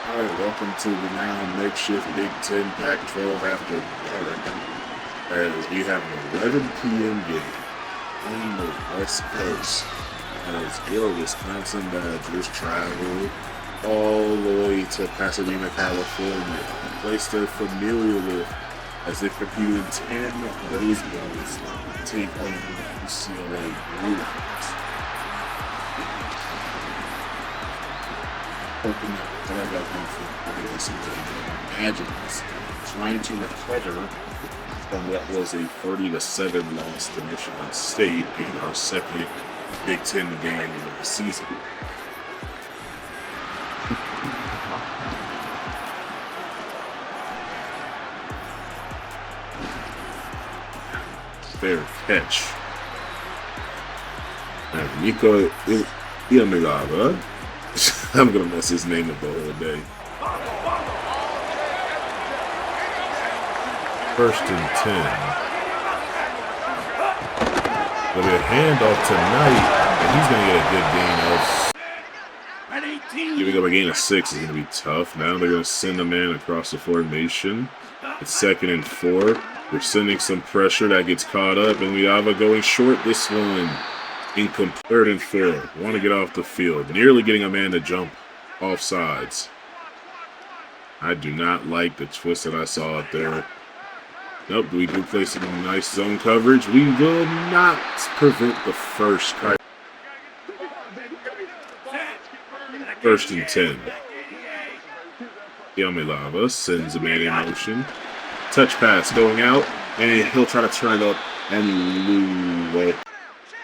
Alright, welcome to the now makeshift Big Ten Pac-12 after dark. As we have an 11 p.m. game on the West Coast as your Wisconsin Badgers travel all the way to Pasadena, California, a place they're familiar with as they compete in 10 Rose Bowls, take on UCLA Bruins. Hoping that I got them for something imagines trying to recover from what was a 30-7 loss to Michigan State in our second Big Ten game of the season. Fair catch. And Nico Iamilava. I'm gonna mess his name up the whole day. 1st and 10. There'll be a handoff tonight, and he's gonna get a good gain of. Giving up a gain of 6 is gonna be tough. Now they're gonna send a man across the formation. It's 2nd and 4. They're sending some pressure that gets caught up, and Liava going short this one. Incomplete. 3rd and 4. Want to get off the field. Nearly getting a man to jump off sides. I do not like the twist that I saw out there. Nope, we do play some nice zone coverage. We will not prevent the first. 1st and 10. Yamilava sends a man in motion. Touch pass going out, and he'll try to turn it up and lose.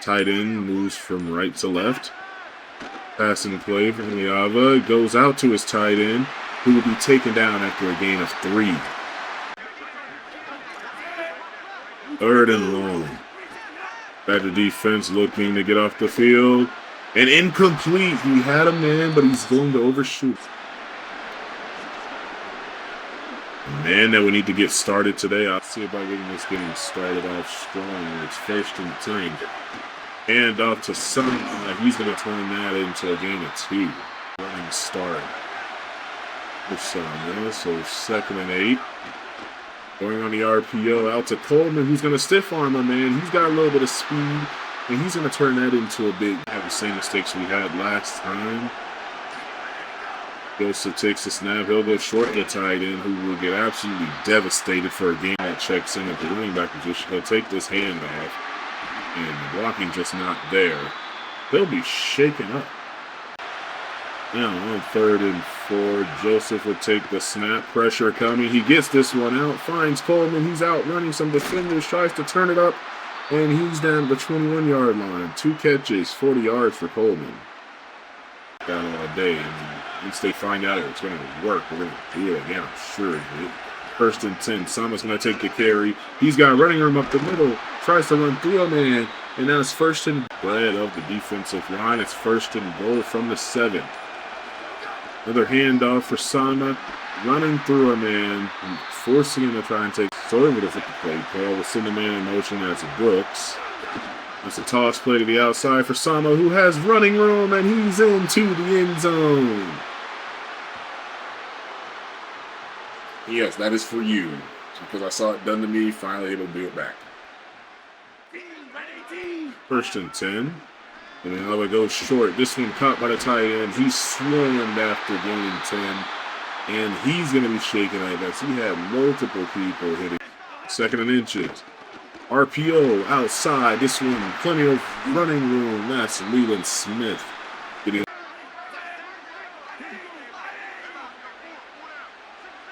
Tight end moves from right to left. Passing play from Liava. Goes out to his tight end, who will be taken down after a gain of 3. 3rd and long. Badger defense looking to get off the field. And incomplete. He had a man, but he's going to overshoot. Man, that we need to get started today. I'll see about getting this game started off strong. It's 1st and 10. And off to Sun. He's going to turn that into a gain of 2. Running start for Sun. So 2nd and 8. Going on the RPO out to Coleman. Who's going to stiff arm him, man. He's got a little bit of speed. And he's going to turn that into a big. Have the same mistakes we had last time. Joseph takes the snap. He'll go short to the tight end, who will get absolutely devastated for a game that checks in at the running back position. He'll take this handoff, and the blocking just not there. They'll be shaken up. Now on 3rd and 4, Joseph will take the snap. Pressure coming. He gets this one out. Finds Coleman. He's out running some defenders. Tries to turn it up, and he's down the 21-yard line. 2 catches, 40 yards for Coleman. Down all day, and once they find out it's going to work, we're going to do it again, I'm sure of it. 1st and 10, Sama's going to take the carry. He's got running room up the middle, tries to run through a man, and now it's 1st and bread of the defensive line. It's 1st and goal from the 7. Another handoff for Sama, running through a man, and forcing him to try and take conservative with the play call. We'll send the man in motion as Brooks. It's a toss play to the outside for Sama, who has running room, and he's into the end zone. Yes, that is for you. Because I saw it done to me, finally able to do it back. 1st and 10. And then Alba goes short. This one caught by the tight end. He's swarmed after gaining 10. And he's going to be shaken like that. So he had multiple people hitting. 2nd and inches. RPO outside. This one, plenty of running room. That's Leland Smith. Getting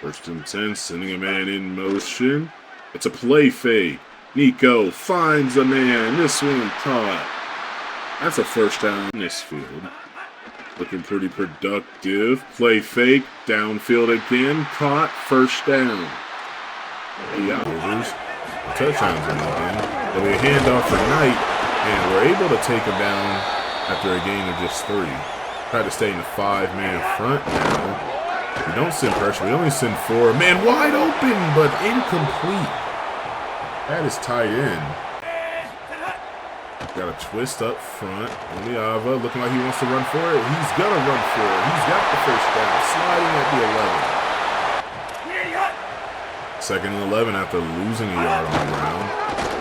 1st and 10, sending a man in motion. It's a play fake. Nico finds a man. This one caught. That's a 1st down in this field. Looking pretty productive. Play fake. Downfield again. Caught. 1st down. Yeah. Touchdowns in that game. There'll be a handoff for Knight, and we're able to take him down after a gain of just 3. Try to stay in the 5-man front now. We don't send pressure. We only send 4. Man wide open, but incomplete. That is tight end. Got a twist up front. Oliava looking like he wants to run for it. He's going to run for it. He's got the first down. Sliding at the 11. Second and 11 after losing a yard on the ground.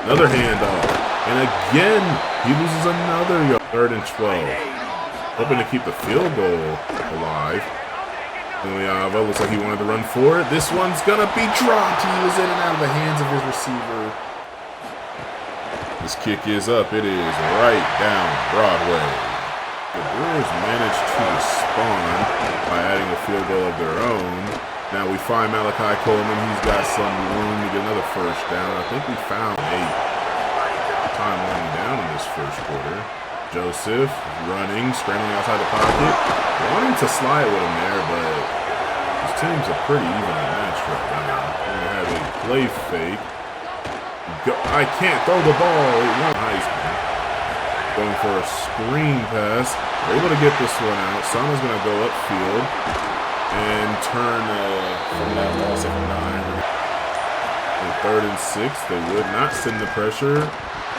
Another handoff. And again, he loses another yard. Third and 12. Hoping to keep the field goal alive. Oliava looks like he wanted to run for it. This one's going to be dropped. He was in and out of the hands of his receiver. This kick is up. It is right down Broadway. The Brewers managed to respond by adding a field goal of their own. Now we find Malachi Coleman. He's got some room to get another first down. I think we found 8. Time winding down in this first quarter. Joseph running, scrambling outside the pocket. Wanting to slide with him there, but his teams are pretty evenly matched right now. We're going to have a play fake. I can't throw the ball. It won Heisman. Going for a screen pass. They're able to get this one out. Sama's going to go upfield and turn from that loss of 9. And third and 6, they would not send the pressure.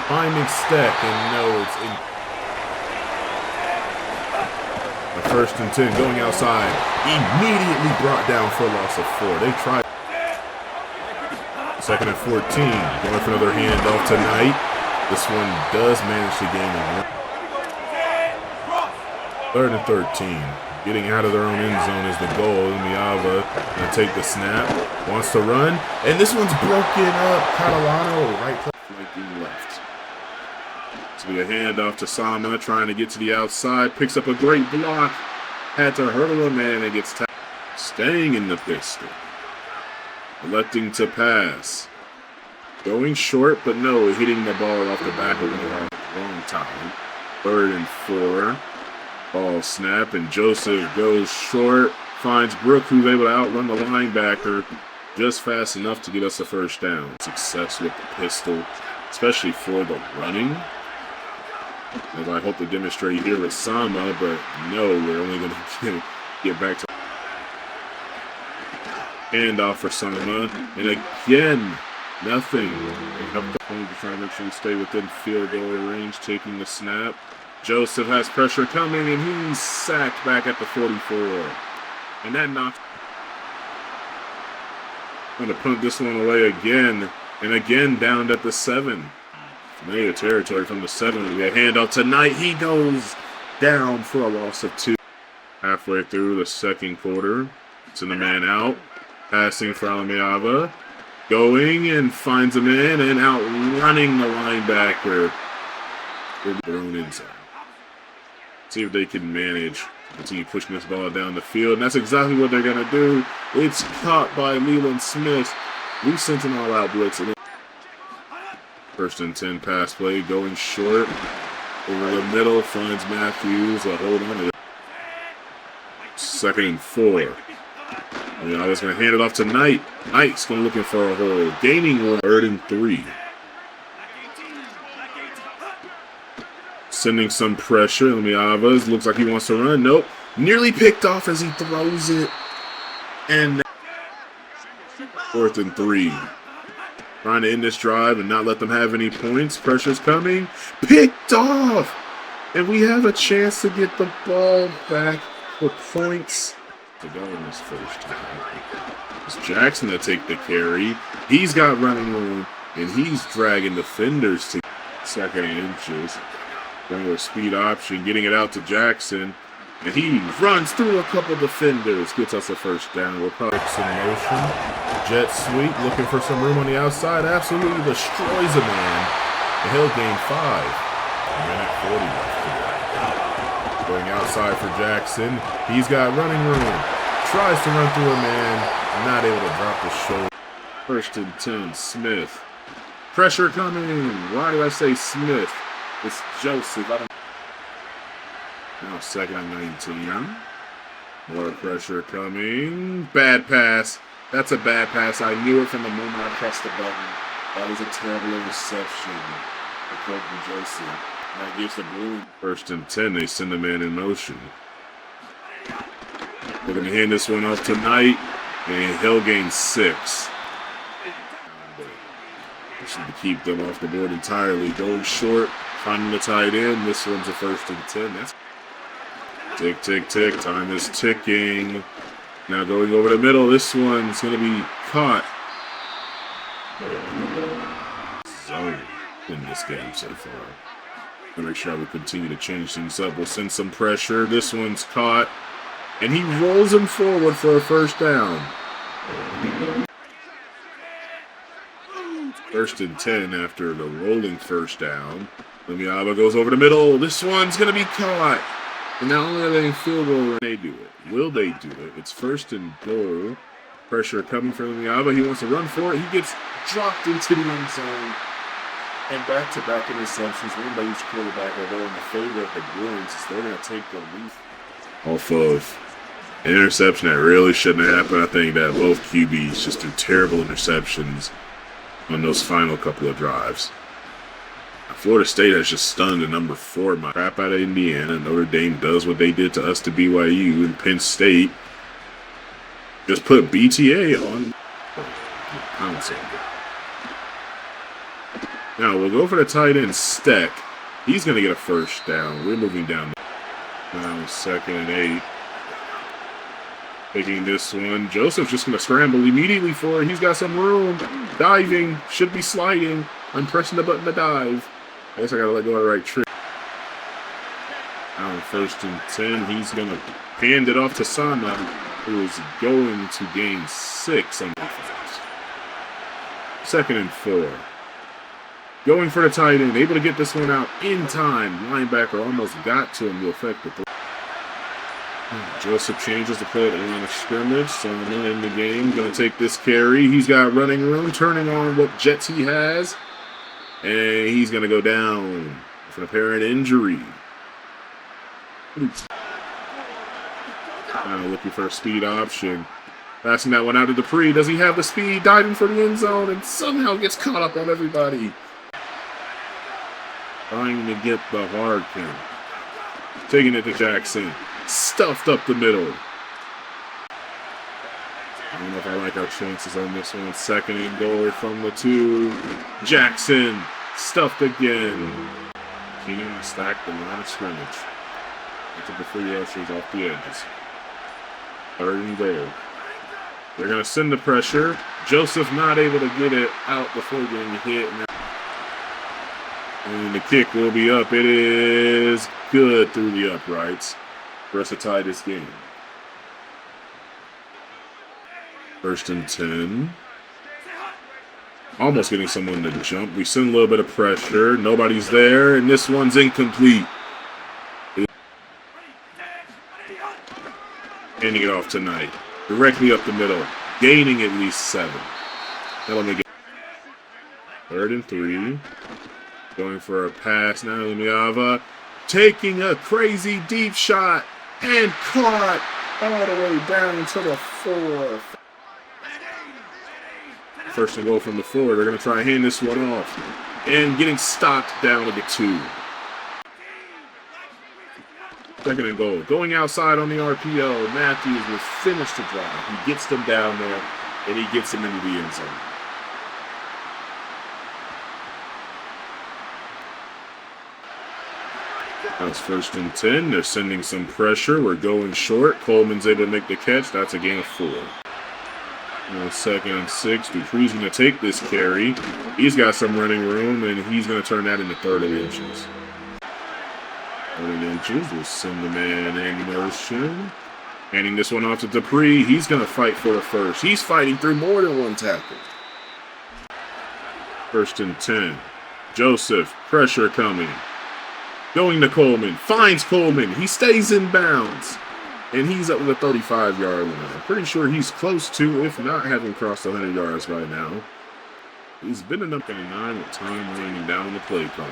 Finding Steck, and no, it's in. The first and 10 going outside. Immediately brought down for a loss of 4. They tried. Second and 14, going for another handoff tonight. This one does manage to gain a 1. Third and 13, getting out of their own end zone is the goal. Miava going to take the snap, wants to run, and this one's broken up. Catalano, right flanking left. So a handoff to Sama, trying to get to the outside, picks up a great block, had to hurdle a man and gets tackled. Staying in the pistol. Electing to pass. Going short, but no, hitting the ball off the back of the wrong time. Third and 4. Ball snap, and Joseph goes short. Finds Brooke, who's able to outrun the linebacker just fast enough to get us a first down. Success with the pistol, especially for the running. As I hope to demonstrate here with Sama, but no, we're only going to get back to handoff for Sama, and again, nothing. Up the point to try to make sure we stay within field goal range, taking the snap. Joseph has pressure coming, and he's sacked back at the 44. And that knocks. Going to punt this one away again, and again down at the 7. Familiar territory from the 7. We got handoff tonight. He goes down for a loss of 2. Halfway through the second quarter, send the man out. Passing for Alamiava. Going and finds a man and outrunning the linebacker. With their own inside. See if they can manage. Continue pushing this ball down the field. And that's exactly what they're going to do. It's caught by Leland Smith. We sent an all-out blitz. First and 10 pass play. Going short. Over the middle. Finds Matthews. A hold on to it. Second and 4. I was going to hand it off to Knight. Knight's going looking for a hole. Gaining 1. Third and 3. Sending some pressure. Alamiava looks like he wants to run. Nope. Nearly picked off as he throws it. And 4th and 3. Trying to end this drive and not let them have any points. Pressure's coming. Picked off. And we have a chance to get the ball back for points. To go in this first time. It's Jackson to take the carry. He's got running room, and he's dragging defenders to second inches. Going with a speed option, getting it out to Jackson, and he runs through a couple defenders, gets us a first down. We're probably in motion. Jet sweep, looking for some room on the outside. Absolutely destroys a man. And he'll gain 5. A minute 40 left. Going outside for Jackson. He's got running room. Tries to run through a man. Not able to drop the shoulder. First and 10, Smith. Pressure coming. Why did I say Smith? It's Joseph. Now second and 19. More pressure coming. Bad pass. That's a bad pass. I knew it from the moment I pressed the button. That was a terrible interception for Colton Joseph. That gives the Blue. First and 10, they send the man in motion. They're going to hand this one off tonight, and he'll gain 6. Should keep them off the board entirely. Going short, Finding the tight end. This one's a 1st and 10. That's tick, tick, tick. Time is ticking. Now going over the middle. This one's going to be caught. Zone in this game so far. Gonna make sure we continue to change things up. We'll send some pressure. This one's caught. And he rolls him forward for a 1st down. 1st and 10 after the rolling 1st down. Lemiaba goes over the middle. This one's going to be caught. And not only are they in field goal, when they do it. Will they do it? It's 1st and goal. Pressure coming from Lemiaba. He wants to run for it. He gets dropped into the end zone. And back-to-back interceptions made by each quarterback, although in the favor of the Bruins, they're going to take the lead. Off of an interception that really shouldn't have happened. I think that both QBs just threw terrible interceptions on those final couple of drives. Florida State has just stunned the number 4 crap out of Indiana. Notre Dame does what they did to us to BYU, and Penn State just put BTA on pouncing. Now we'll go for the tight end Steck. He's going to get a 1st down. We're moving down. Now 2nd and 8. Taking this one. Joseph's just going to scramble immediately for it. He's got some room. Diving. Should be sliding. I'm pressing the button to dive. I guess I got to let go of the right trick. Now 1st and 10. He's going to hand it off to Sana, who is going to gain 6 on offense. 2nd and 4. Going for the tight end. Able to get this one out in time. Linebacker almost got to him to affect the throw. Joseph changes the play at the line of scrimmage. Sana in the game. Going to take this carry. He's got running room. Turning on what jets he has. And he's going to go down for an apparent injury. Now looking for a speed option. Passing that one out to Dupree. Does he have the speed? Diving for the end zone and somehow gets caught up on everybody. Trying to get the hard count. Taking it to Jackson. Stuffed up the middle. I don't know if I like our chances on this one. 2nd and goal from the 2. Jackson. Stuffed again. Keenan stacked the line of scrimmage. Took the 3 rushers off the edges. 3rd and goal. They're going to send the pressure. Joseph not able to get it out before getting hit. And the kick will be up. It is good through the uprights for us to tie this game. 1st and 10. Almost getting someone to jump. We send a little bit of pressure. Nobody's there, and this one's incomplete. Handing it off tonight. Directly up the middle. Gaining at least 7. That'll make it 3rd and 3. Going for a pass now. Lemiava taking a crazy deep shot and caught all the way down to the 4. 1st and goal from the 4. They're going to try and hand this one off. And getting stopped down to the 2. 2nd and goal. Going outside on the RPO. Matthews will finish the drive. He gets them down there, and he gets them into the end zone. That's 1st and 10. They're sending some pressure. We're going short. Coleman's able to make the catch. That's a gain of 4. Now 2nd and 6. Dupree's going to take this carry. He's got some running room, and he's going to turn that into 3rd and inches. 3rd and inches. We'll send the man in motion. Handing this one off to Dupree. He's going to fight for a 1st. He's fighting through more than one tackle. 1st and 10. Joseph. Pressure coming. Going to Coleman. Finds Coleman. He stays in bounds. And he's up to the 35-yard line. I'm pretty sure he's close to, if not having crossed 100 yards by now. He's been enough in 9 with time running down the play clock.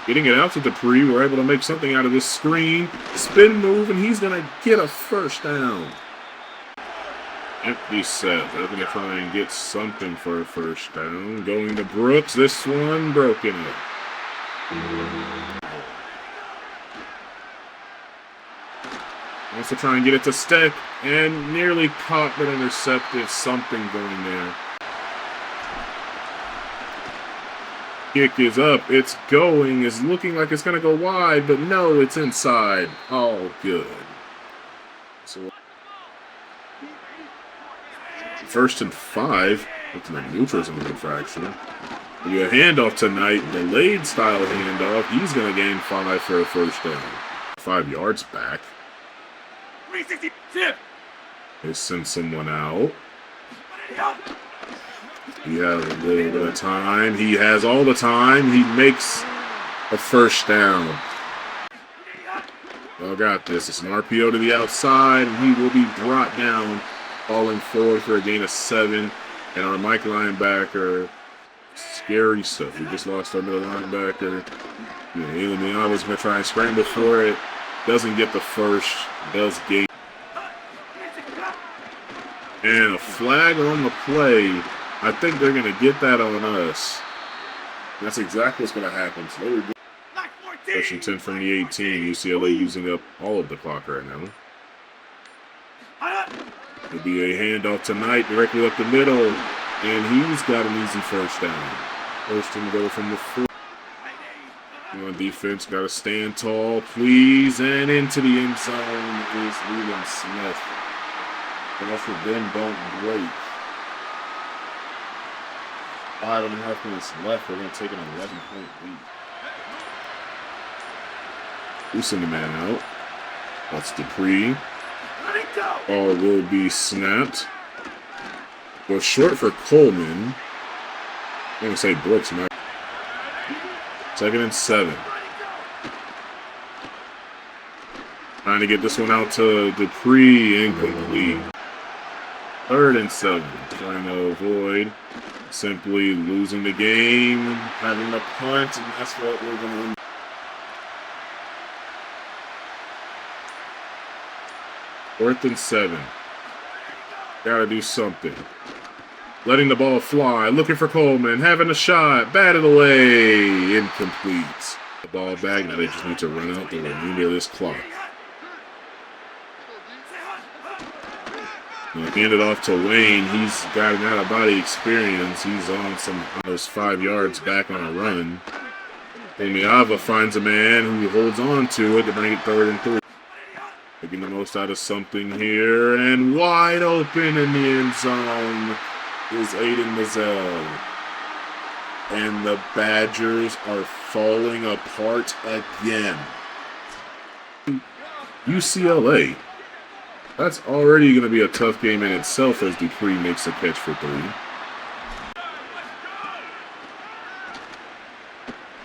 Getting it out to Dupree. We're able to make something out of this screen. Spin move, and he's going to get a 1st down. Empty set. They're going to try and get something for a 1st down. Going to Brooks. This one broken up. Wants to try and get it to Steck, and nearly caught but intercepted. Something going there. Kick is up. It's going. It's looking like it's going to go wide, but no, it's inside. All good. So 1st and 5. Looks like neutral's in the infraction. We get a handoff tonight. Delayed style handoff. He's going to gain 5 for a first down. 5 yards back. They send someone out. He has a little bit of time. He has all the time. He makes a first down. Y'all got this. It's an RPO to the outside, and he will be brought down, falling forward for a gain of 7. And our Mike linebacker, scary stuff. We just lost our middle linebacker. Elian was going to try and scramble for it. Doesn't get the first. Does gain. And a flag on the play. I think they're going to get that on us. That's exactly what's going to happen. So they were pushing 10 from the 18. UCLA using up all of the clock right now. It'll be a handoff tonight directly up the middle. And he's got an easy first down. First and goal from the 4. On defense, got to stand tall, please. And into the end zone is Leland Smith. Ball for them don't break. 5.5 minutes left. We're going to take an 11-point lead. We send the man out. That's Dupree. Ball will be snapped. Go short for Coleman. I'm going to say Brooks, man. 2nd and 7. Trying to get this one out to Dupree. Incomplete. 3rd and 7. Trying to avoid simply losing the game, having a punt, and that's what we're going to win. Fourth and 7. Got to do something. Letting the ball fly. Looking for Coleman. Having a shot. Batted away. Incomplete. The ball back. Now they just need to run out the remainder of this clock. Hand it off to Wayne. He's got an out-of-body experience. He's on those 5 yards back on a run. Omiava finds a man who holds on to it to bring it 3rd and 3. Making the most out of something here. And wide open in the end zone is Aiden Mazzell. And the Badgers are falling apart again. UCLA. That's already going to be a tough game in itself as Dupree makes a catch for 3.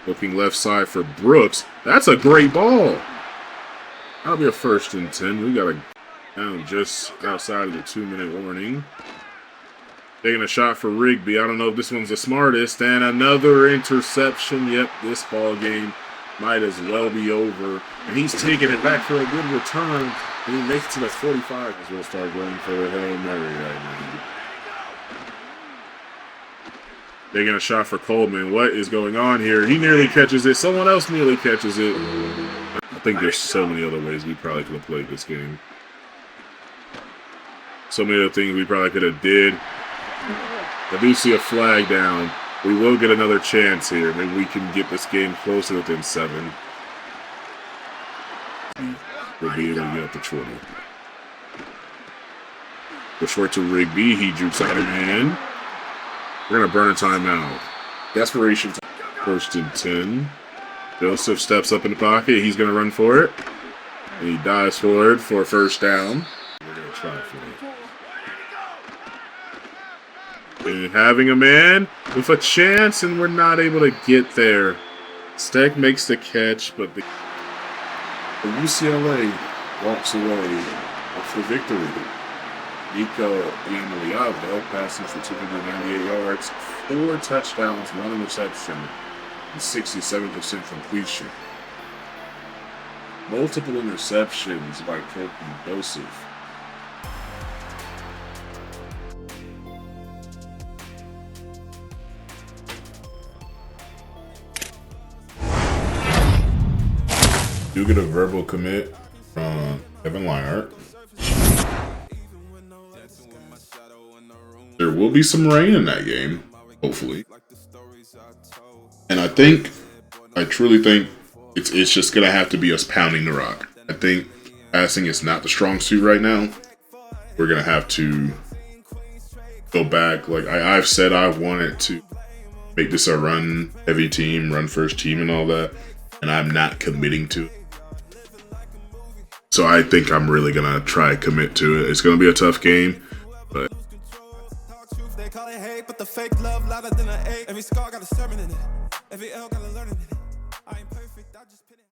Looking left side for Brooks. That's a great ball. That'll be a 1st and 10. We got a down just outside of the 2-minute warning. Taking a shot for Rigby. I don't know if this one's the smartest. And another interception. Yep, this ball game might as well be over. And he's taking it back for a good return. And he makes it to the 45 as we'll start going for a Hail Mary right now. Taking a shot for Coleman. What is going on here? He nearly catches it. Someone else nearly catches it. I think there's so many other ways we probably could have played this game. So many other things we probably could have did. I do see a flag down. We will get another chance here. Maybe we can get this game closer within 7. We'll be able to get up to 20. Go short to Rigby. He jukes out of man. We're going to burn a timeout. Desperation time. 1st and 10. Joseph steps up in the pocket. He's going to run for it. And he dives forward for a first down. We're going to try for it. And having a man with a chance, and we're not able to get there. Steck makes the catch, but the UCLA walks away with the victory. Nico Iamaleava passes for 298 yards, 4 touchdowns, 1 interception, and 67% completion. Multiple interceptions by Colton Joseph. Do get a verbal commit from Evan Leinart. There will be some rain in that game, hopefully. And I truly think it's just gonna have to be us pounding the rock. I think passing is not the strong suit right now. We're gonna have to go back. Like I've said, I wanted to make this a run heavy team, run first team, and all that, and I'm not committing to it. So I think I'm really gonna try commit to it. It's gonna be a tough game, but. They call it hate, but the fake love louder than an 8. Every scar got a sermon in it. Every L got a learning in it. I ain't perfect, I just